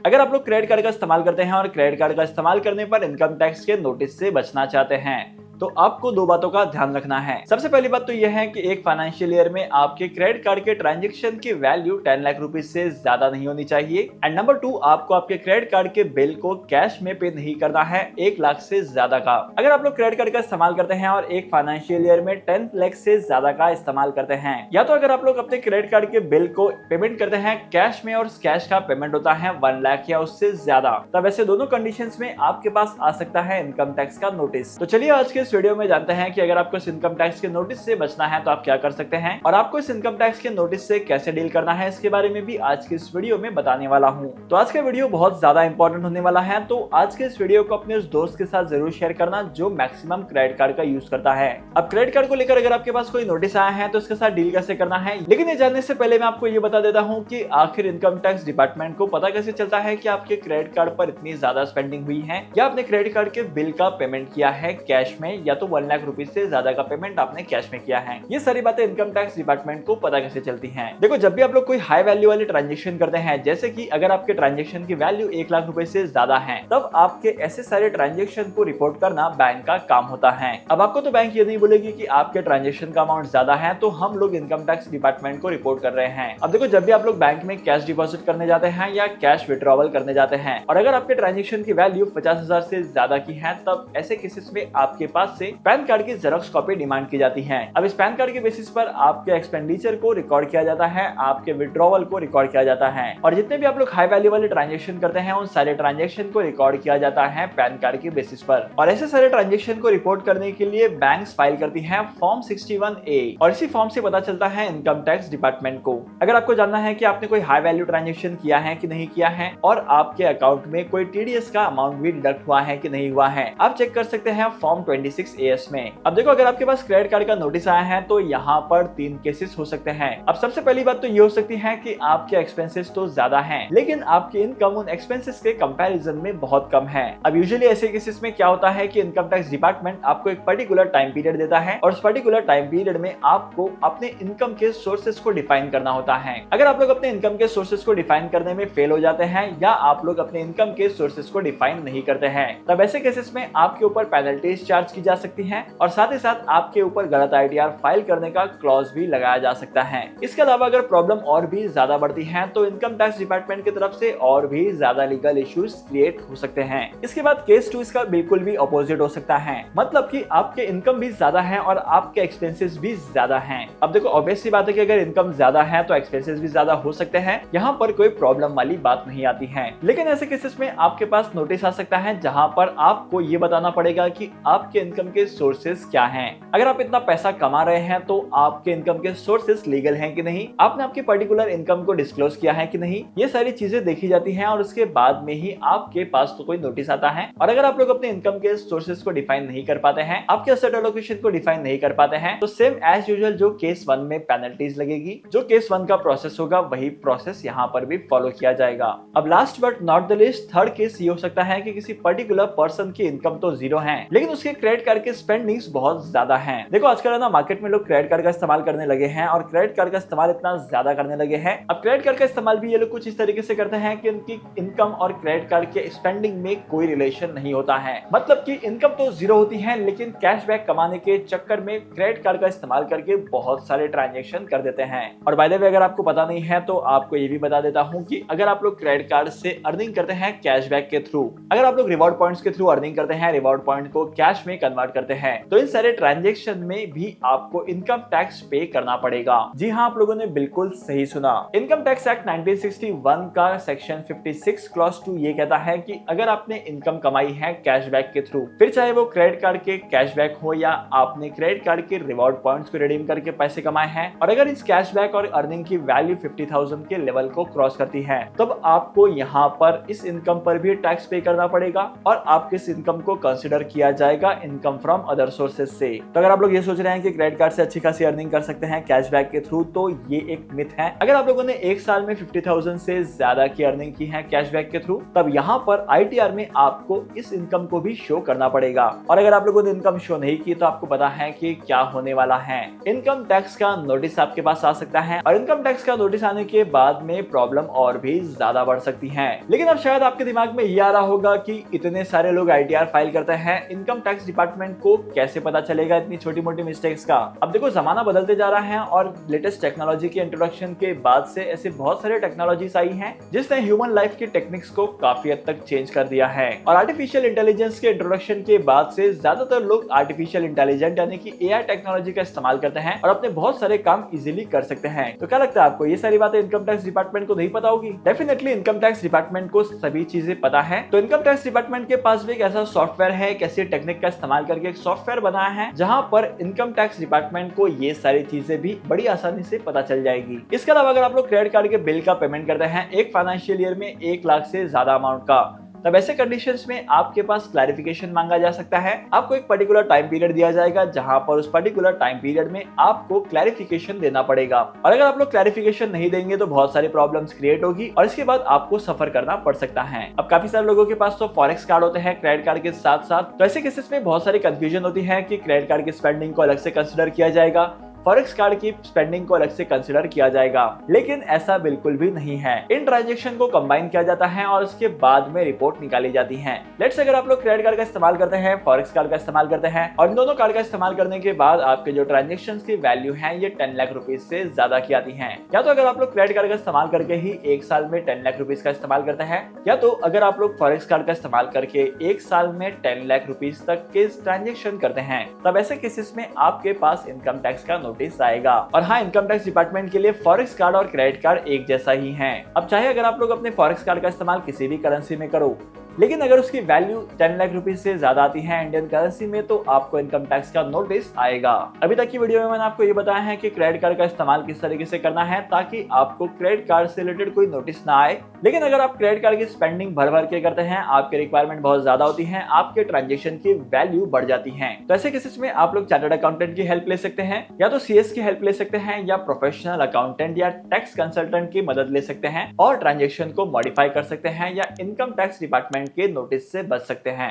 अगर आप लोग क्रेडिट कार्ड का इस्तेमाल करते हैं और क्रेडिट कार्ड का इस्तेमाल करने पर इनकम टैक्स के नोटिस से बचना चाहते हैं तो आपको दो बातों का ध्यान रखना है। सबसे पहली बात तो यह है कि एक फाइनेंशियल ईयर में आपके क्रेडिट कार्ड के ट्रांजैक्शन की वैल्यू 10 लाख रुपीज से ज्यादा नहीं होनी चाहिए। एंड नंबर 2, आपको आपके क्रेडिट कार्ड के बिल को कैश में पे नहीं करना है 1 लाख से ज्यादा का। अगर आप लोग क्रेडिट कार्ड का इस्तेमाल करते हैं और एक फाइनेंशियल ईयर में 10 लाख से ज्यादा का इस्तेमाल करते हैं, या तो अगर आप लोग अपने क्रेडिट कार्ड के बिल को पेमेंट करते हैं कैश में और कैश का पेमेंट होता है 1 लाख या उससे ज्यादा, तब ऐसे दोनों कंडीशंस में आपके पास आ सकता है इनकम टैक्स का नोटिस। तो चलिए आज के इस वीडियो में जानते हैं कि अगर आपको इस इनकम टैक्स के नोटिस से बचना है तो आप क्या कर सकते हैं और आपको इस इनकम टैक्स के नोटिस से कैसे डील करना है, इसके बारे में भी आज के इस वीडियो में बताने वाला हूं। तो आज का वीडियो बहुत ज्यादा इंपॉर्टेंट होने वाला है, तो आज के इस वीडियो को अपने उस दोस्त के साथ जरूर शेयर करना जो मैक्सिमम क्रेडिट कार्ड का यूज करता है। अब क्रेडिट कार्ड को लेकर अगर आपके पास कोई नोटिस आया है तो इसके साथ डील कैसे करना है, लेकिन ये जानने से पहले मैं आपको ये बता देता हूँ कि आखिर इनकम टैक्स डिपार्टमेंट को पता कैसे चलता है कि आपके क्रेडिट कार्ड पर इतनी ज्यादा स्पेंडिंग हुई है या आपने क्रेडिट कार्ड के बिल का पेमेंट किया है कैश में या तो 1 लाख रुपीज से ज्यादा का पेमेंट आपने कैश में किया है। ये सारी बातें इनकम टैक्स डिपार्टमेंट को पता कैसे चलती हैं। देखो, जब भी आप लोग कोई हाई वैल्यू वाले ट्रांजैक्शन करते हैं, जैसे कि अगर आपके ट्रांजैक्शन की वैल्यू 1 लाख रुपए से ज्यादा है, तब आपके ऐसे सारे ट्रांजैक्शन को रिपोर्ट करना बैंक का काम होता है। अब आपको तो बैंक ये नहीं बोलेगी कि आपके ट्रांजैक्शन का अमाउंट ज्यादा है तो हम लोग इनकम टैक्स डिपार्टमेंट को रिपोर्ट कर रहे हैं। अब देखो, जब भी आप लोग बैंक में कैश डिपॉजिट करने जाते हैं या कैश विड्रॉवल करने जाते हैं और अगर आपके ट्रांजैक्शन की वैल्यू 50,000 से ज्यादा की है, तब ऐसे केसेस में आपके पास से पैन कार्ड की जेरॉक्स कॉपी डिमांड की जाती है। अब इस पैन कार्ड के बेसिस पर आपके एक्सपेंडिचर को रिकॉर्ड किया जाता है, आपके विड्रॉवल को रिकॉर्ड किया जाता है और जितने भी आप लोग हाई वैल्यू वाले ट्रांजैक्शन करते हैं उन सारे ट्रांजैक्शन को रिकॉर्ड किया जाता है पैन कार्ड के बेसिस पर। और ऐसे सारे ट्रांजैक्शन को रिपोर्ट करने के लिए बैंक्स फाइल करती हैं फॉर्म 61A और इसी फॉर्म से पता चलता है इनकम टैक्स डिपार्टमेंट को। अगर आपको जानना है कि आपने कोई हाई वैल्यू ट्रांजैक्शन किया है कि नहीं किया है और आपके अकाउंट में कोई टीडीएस का अमाउंट भी डिडक्ट हुआ है कि नहीं हुआ है, आप चेक कर सकते हैं फॉर्म 26AS में। अब देखो, अगर आपके पास क्रेडिट कार्ड का नोटिस आया है तो यहाँ पर 3 केसेस हो सकते हैं। अब सबसे पहली बात तो ये हो सकती है कि आपके एक्सपेंसेस तो ज्यादा हैं, लेकिन आपकी इनकम उन एक्सपेंसेस के कंपैरिजन में बहुत कम है। अब यूजुअली ऐसे केसेस में क्या होता है कि इनकम टैक्स डिपार्टमेंट आपको एक पर्टिकुलर टाइम पीरियड देता है और उस पर्टिकुलर टाइम पीरियड में आपको अपने इनकम के सोर्सेस को डिफाइन करना होता है। अगर आप लोग अपने इनकम के सोर्सेस को डिफाइन करने में फेल हो जाते हैं या आप लोग अपने इनकम के सोर्सेस को डिफाइन नहीं करते हैं, तब ऐसे केसेस में आपके ऊपर पेनल्टीज चार्ज की जा सकती हैं और साथ ही साथ आपके ऊपर गलत आईटीआर फाइल करने का क्लॉज भी लगाया जा सकता है। इसके अलावा अगर प्रॉब्लम और भी ज्यादा बढ़ती है तो इनकम टैक्स डिपार्टमेंट की तरफ से और भी ज्यादा लीगल इश्यूज क्रिएट हो सकते हैं। इसके बाद केस 2 इसका बिल्कुल भी अपोजिट हो सकता है, मतलब कि आपके इनकम भी ज्यादा है और आपके एक्सपेंसेस भी ज्यादा हैं। अब देखो, ऑब्वियस सी बात है कि अगर इनकम ज्यादा है तो एक्सपेंसेस भी ज्यादा हो सकते हैं, यहाँ पर कोई प्रॉब्लम वाली बात नहीं आती है। लेकिन ऐसे केसेस में आपके पास नोटिस आ सकता है जहाँ पर आपको ये बताना पड़ेगा कि आपके इनकम के सोर्सेस क्या हैं। अगर आप इतना पैसा कमा रहे हैं तो आपके इनकम के सोर्सेस लीगल हैं कि नहीं, आपने आपकी पर्टिकुलर इनकम को डिस्क्लोज किया है कि नहीं, ये सारी चीजें देखी जाती हैं और उसके बाद में ही आपके पास तो कोई नोटिस आता है। और अगर आप लोग अपने इनकम के सोर्सेस को डिफाइन नहीं कर पाते हैं, आपके एसेट एलोकेशन को डिफाइन नहीं कर पाते हैं, तो सेम एज यूजुअल जो केस 1 में पेनल्टीज लगेगी, जो केस 1 का प्रोसेस होगा वही प्रोसेस यहाँ पर भी फॉलो किया जाएगा। अब last but not the least, third case ये हो सकता है कि किसी पर्टिकुलर पर्सन की इनकम तो 0 है लेकिन उसके क्रेडिट कार्ड के स्पेंडिंग्स बहुत ज्यादा हैं। देखो, आजकल ना मार्केट में लोग क्रेडिट कार्ड का इस्तेमाल करने लगे हैं और क्रेडिट कार्ड का इस्तेमाल इतना ज्यादा करने लगे हैं। अब क्रेडिट कार्ड का इस्तेमाल भी ये लोग कुछ इस तरीके से करते हैं कि उनकी इनकम और क्रेडिट कार्ड के स्पेंडिंग में कोई रिलेशन नहीं होता है, मतलब कि इनकम तो 0 होती है लेकिन कैशबैक कमाने के चक्कर में क्रेडिट कार्ड का इस्तेमाल करके बहुत सारे ट्रांजेक्शन कर देते हैं। और बाय द वे, अगर आपको पता नहीं है तो आपको ये भी बता देता हूँ कि अगर आप लोग क्रेडिट कार्ड से अर्निंग करते हैं कैशबैक के थ्रू, अगर आप लोग रिवॉर्ड पॉइंट्स के थ्रू अर्निंग करते हैं, रिवॉर्ड पॉइंट को कैश में कन्वर्ट करते हैं, तो इन सारे ट्रांजेक्शन में भी आपको इनकम टैक्स पे करना पड़ेगा। जी हाँ, आप लोगों ने बिल्कुल सही सुना। इनकम टैक्स एक्ट 1961 का सेक्शन 56 क्लॉज 2 ये कहता है कि अगर आपने इनकम कमाई है कैशबैक के थ्रू, फिर चाहे वो क्रेडिट कार्ड के कैशबैक हो या आपने क्रेडिट कार्ड के रिवॉर्ड पॉइंट्स को रिडीम करके पैसे कमाए हैं, और अगर इस कैशबैक और अर्निंग की वैल्यू 50,000 के लेवल को क्रॉस करती है, तब आपको यहाँ पर इस इनकम पर भी टैक्स पे करना पड़ेगा और आपके इस इनकम को कंसिडर किया जाएगा इनकम फ्रॉम अदर सोर्सेज से। तो अगर आप लोग ये सोच रहे हैं कि क्रेडिट कार्ड से अच्छी खासी अर्निंग कर सकते हैं कैशबैक के थ्रू, तो ये एक मिथ है। अगर आप लोगों ने एक साल में 50,000 से ज्यादा की अर्निंग की है कैशबैक के थ्रू, तब यहाँ पर ITR में आपको इस इनकम को भी शो करना पड़ेगा। और अगर आप लोगों ने इनकम शो नहीं की तो आपको पता है कि क्या होने वाला है। इनकम टैक्स का नोटिस आपके पास आ सकता है और इनकम टैक्स का नोटिस आने के बाद में प्रॉब्लम और भी ज्यादा बढ़ सकती है। लेकिन अब शायद आपके दिमाग में ये आ रहा होगा कि इतने सारे लोग ITR फाइल करते हैं, इनकम टैक्स डिपार्टमेंट को कैसे पता चलेगा इतनी छोटी मोटी मिस्टेक्स का। अब देखो, जमाना बदलते जा रहा है और लेटेस्ट टेक्नोलॉजी के इंट्रोडक्शन के बाद से ऐसे बहुत सारे टेक्नोलॉजीज आई हैं जिसने ह्यूमन लाइफ की टेक्निक्स को काफी हद तक चेंज कर दिया है। और आर्टिफिशियल इंटेलिजेंस के इंट्रोडक्शन के बाद से ज्यादातर लोग आर्टिफिशियल इंटेलिजेंट यानी कि AI टेक्नोलॉजी का इस्तेमाल करते हैं और अपने बहुत सारे काम इजीली कर सकते हैं। तो क्या लगता है आपको ये सारी बातें इनकम टैक्स डिपार्टमेंट को नहीं पता होगी? डेफिनेटली इनकम टैक्स डिपार्टमेंट को सभी चीजें पता है। तो इनकम टैक्स डिपार्टमेंट के पास भी एक ऐसा सॉफ्टवेयर है, एक ऐसी टेक्निक का इस्तेमाल करके एक सॉफ्टवेयर बनाया है जहां पर इनकम टैक्स डिपार्टमेंट को ये सारी चीजें भी बड़ी आसानी से पता चल जाएगी। इसके अलावा अगर आप लोग क्रेडिट कार्ड के बिल का पेमेंट करते हैं एक फाइनेंशियल ईयर में 1 लाख से ज्यादा अमाउंट का, तब ऐसे कंडीशंस में आपके पास क्लैरिफिकेशन मांगा जा सकता है। आपको एक पर्टिकुलर टाइम पीरियड दिया जाएगा जहां पर उस पर्टिकुलर टाइम पीरियड में आपको क्लैरिफिकेशन देना पड़ेगा। और अगर आप लोग क्लैरिफिकेशन नहीं देंगे तो बहुत सारी प्रॉब्लम्स क्रिएट होगी और इसके बाद आपको सफर करना पड़ सकता है। अब काफी सारे लोगों के पास तो फॉरेक्स कार्ड होते हैं क्रेडिट कार्ड के साथ साथ, तो ऐसे केसेस में बहुत सारी कंफ्यूजन होती है कि क्रेडिट कार्ड की स्पेंडिंग को अलग से कंसिडर किया जाएगा, फॉरेक्स कार्ड की स्पेंडिंग को अलग से कंसिडर किया जाएगा। लेकिन ऐसा बिल्कुल भी नहीं है। इन ट्रांजैक्शन को कंबाइन किया जाता है और उसके बाद में रिपोर्ट निकाली जाती है। लेट्स से अगर आप लोग क्रेडिट कार्ड का इस्तेमाल करते हैं, फॉरेक्स कार्ड का इस्तेमाल करते हैं और इन दोनों कार्ड का इस्तेमाल करने के बाद आपके जो ट्रांजेक्शन की वैल्यू है ये 10 लाख रुपीज से ज्यादा की आती है, या तो अगर आप लोग क्रेडिट कार्ड का इस्तेमाल करके ही एक साल में 10 लाख रुपीज का इस्तेमाल करते हैं, या तो अगर आप लोग फॉरेक्स कार्ड का इस्तेमाल करके एक साल में 10 लाख रुपीज तक के ट्रांजेक्शन करते हैं, तब ऐसे केसेस में आपके पास इनकम टैक्स का नोटिस आएगा। और हाँ, इनकम टैक्स डिपार्टमेंट के लिए फॉरेक्स कार्ड और क्रेडिट कार्ड एक जैसा ही है। अब चाहे अगर आप लोग अपने फॉरेक्स कार्ड का इस्तेमाल किसी भी करेंसी में करो, लेकिन अगर उसकी वैल्यू 10 लाख रुपीज से ज्यादा आती है इंडियन करेंसी में, तो आपको इनकम टैक्स का नोटिस आएगा। अभी तक की वीडियो में मैंने आपको ये बताया है कि क्रेडिट कार्ड का इस्तेमाल किस तरीके से करना है ताकि आपको क्रेडिट कार्ड से रिलेटेड कोई नोटिस ना आए। लेकिन अगर आप क्रेडिट कार्ड की स्पेंडिंग भर भर के करते हैं, आपके रिक्वायरमेंट बहुत ज्यादा होती है, आपके ट्रांजेक्शन की वैल्यू बढ़ जाती है, तो ऐसे केसेस में आप लोग चार्टर्ड अकाउंटेंट की हेल्प ले सकते हैं, या तो CS की हेल्प ले सकते हैं, या प्रोफेशनल अकाउंटेंट या टैक्स कंसल्टेंट की मदद ले सकते हैं और ट्रांजेक्शन को मॉडिफाई कर सकते हैं, या इनकम टैक्स डिपार्टमेंट के नोटिस से बच सकते हैं।